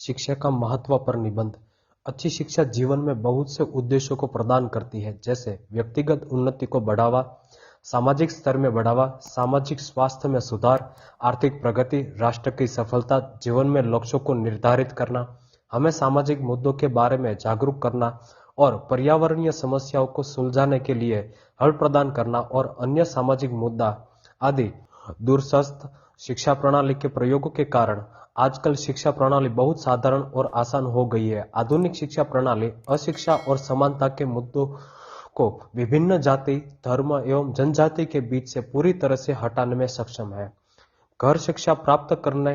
शिक्षा का महत्व पर निबंध। अच्छी शिक्षा जीवन में बहुत से उद्देश्यों को प्रदान करती है, जैसे व्यक्तिगत उन्नति को बढ़ावा, सामाजिक स्तर में बढ़ावा, सामाजिक स्वास्थ्य में सुधार, आर्थिक प्रगति, राष्ट्र की सफलता, जीवन में लक्ष्यों को निर्धारित करना, हमें सामाजिक मुद्दों के बारे में जागरूक करना और पर्यावरणीय समस्याओं को सुलझाने के लिए हल प्रदान करना और अन्य सामाजिक मुद्दा आदि। दूरस्थ शिक्षा प्रणाली के प्रयोगों के कारण आजकल शिक्षा प्रणाली बहुत साधारण और आसान हो गई है। आधुनिक शिक्षा प्रणाली अशिक्षा और समानता के मुद्दों को विभिन्न जाति, धर्म एवं जनजाति के बीच से पूरी तरह से हटाने में सक्षम है। घर शिक्षा प्राप्त करने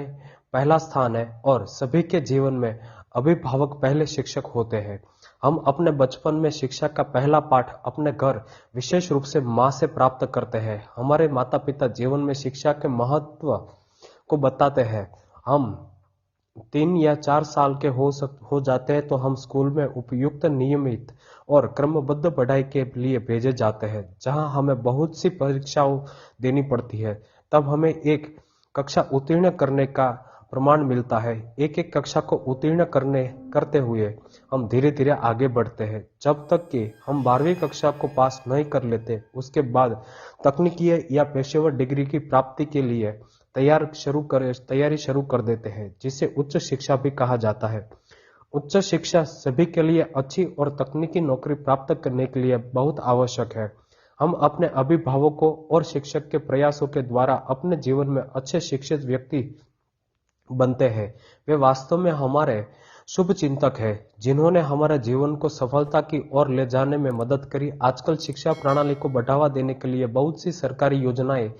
पहला स्थान है और सभी के जीवन में अभिभावक पहले शिक्षक होते हैं। हम अपने बचपन में शिक्षा का पहला पाठ अपने घर, विशेष रूप से माँ से प्राप्त करते हैं। हमारे माता पिता जीवन में शिक्षा के महत्व को बताते हैं। हम 3 या 4 साल के हो जाते हैं तो हम स्कूल में उपयुक्त, नियमित और क्रमबद्ध पढ़ाई के लिए भेजे जाते हैं, जहां हमें बहुत सी परीक्षाओं देनी पड़ती है। तब हमें एक कक्षा उत्तीर्ण करने का प्रमाण मिलता है। एक एक कक्षा को उत्तीर्ण करते हुए हम धीरे धीरे आगे बढ़ते हैं, जब तक कि हम 12वीं कक्षा को पास नहीं कर लेते। उसके बाद तकनीकी या पेशेवर डिग्री की प्राप्ति के लिए तैयारी शुरू कर देते हैं, जिसे उच्च शिक्षा भी कहा जाता है। उच्च शिक्षा सभी के लिए अच्छी और तकनीकी नौकरी प्राप्त करने के लिए बहुत आवश्यक है। हम अपने अभिभावकों और शिक्षक के प्रयासों के द्वारा अपने जीवन में अच्छे शिक्षित व्यक्ति बनते हैं। वे वास्तव में हमारे शुभ चिंतक हैं, जिन्होंने हमारे जीवन को सफलता की ओर ले जाने में मदद करी। आजकल शिक्षा प्रणाली को बढ़ावा देने के लिए बहुत सी सरकारी योजनाएं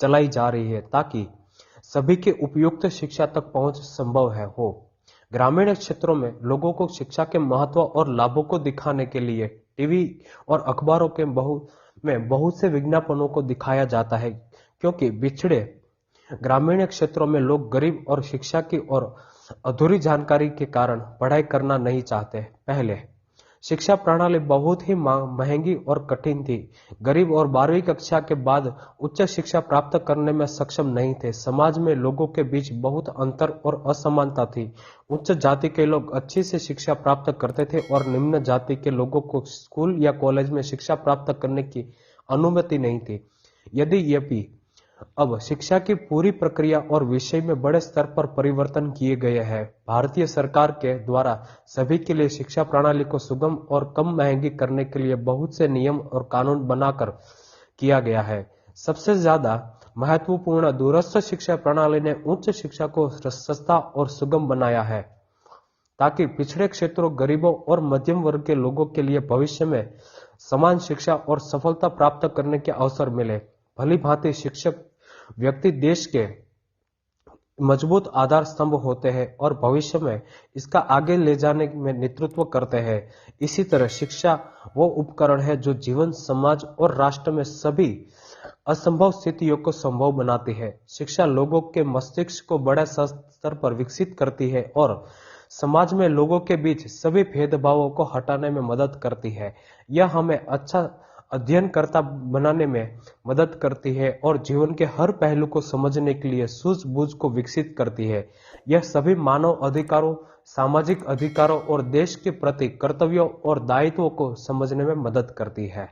चलाई जा रही है, ताकि सभी के उपयुक्त शिक्षा तक पहुंच संभव हो। ग्रामीण क्षेत्रों में लोगों को शिक्षा के महत्व और लाभों को दिखाने के लिए टीवी और अखबारों के बहुत से विज्ञापनों को दिखाया जाता है, क्योंकि पिछड़े ग्रामीण क्षेत्रों में लोग गरीब और शिक्षा की और अधूरी जानकारी के कारण पढ़ाई करना नहीं चाहते। पहले शिक्षा प्रणाली बहुत ही महंगी और कठिन थी। गरीब और 12वीं कक्षा के बाद उच्च शिक्षा प्राप्त करने में सक्षम नहीं थे। समाज में लोगों के बीच बहुत अंतर और असमानता थी। उच्च जाति के लोग अच्छी से शिक्षा प्राप्त करते थे और निम्न जाति के लोगों को स्कूल या कॉलेज में शिक्षा प्राप्त करने की अनुमति नहीं थी। यद्यपि अब शिक्षा की पूरी प्रक्रिया और विषय में बड़े स्तर पर परिवर्तन किए गए हैं। भारतीय सरकार के द्वारा सभी के लिए शिक्षा प्रणाली को सुगम और कम महंगी करने के लिए बहुत से नियम और कानून बनाकर किया गया है। सबसे ज्यादा महत्वपूर्ण दूरस्थ शिक्षा प्रणाली ने उच्च शिक्षा को सस्ता और सुगम बनाया है, ताकि पिछड़े क्षेत्रों, गरीबों और मध्यम वर्ग के लोगों के लिए भविष्य में समान शिक्षा और सफलता प्राप्त करने के अवसर मिले। भली भांति शिक्षक व्यक्ति देश के मजबूत आधार स्तंभ होते हैं और भविष्य में इसका आगे ले जाने में नेतृत्व करते हैं। इसी तरह शिक्षा वो उपकरण है जो जीवन, समाज और राष्ट्र में सभी असंभव स्थितियों को संभव बनाती है। शिक्षा लोगों के मस्तिष्क को बड़े स्तर पर विकसित करती है और समाज में लोगों के बीच सभी भेदभावों को हटाने में मदद करती है। यह हमें अच्छा अध्ययनकर्ता बनाने में मदद करती है और जीवन के हर पहलू को समझने के लिए सूझबूझ को विकसित करती है। यह सभी मानव अधिकारों, सामाजिक अधिकारों और देश के प्रति कर्तव्यों और दायित्वों को समझने में मदद करती है।